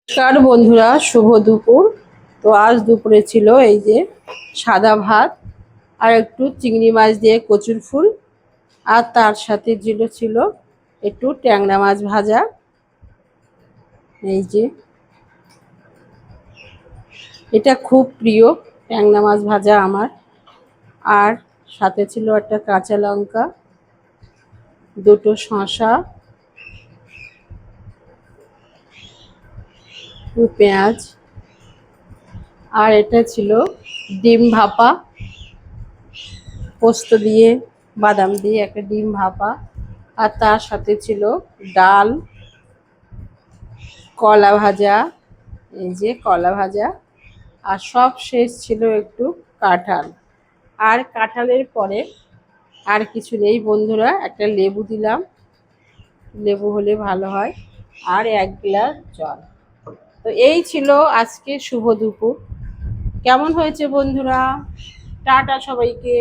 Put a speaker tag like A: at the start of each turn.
A: নমস্কার বন্ধুরা, শুভ দুপুর। তো আজ দুপুরে ছিল এই যে সাদা ভাত আর একটু চিংড়ি মাছ দিয়ে কচুর ফুল, আর তার সাথে ছিল একটু ট্যাংরা মাছ ভাজা। এই যে এটা খুব প্রিয় ট্যাংরা মাছ ভাজা আমার। আর সাথে ছিল একটা কাঁচা লঙ্কা, দুটো শসা, পেঁয়াজ, আর এটা ছিল ডিম ভাপা, পোস্ত দিয়ে বাদাম দিয়ে একটা ডিম ভাপা। আর তার সাথে ছিল ডাল, কলা ভাজা, এই যে কলা ভাজা, আর সব শেষ ছিল একটু কাঁঠাল। আর কাঁঠালের পরে আর কিছু নেই বন্ধুরা, একটা লেবু দিলাম, লেবু হলে ভালো হয়, আর 1 গ্লাস জল। তো এই ছিল আজকে শুভ দুপুর। কেমন হয়েছে বন্ধুরা? টাটা সবাইকে।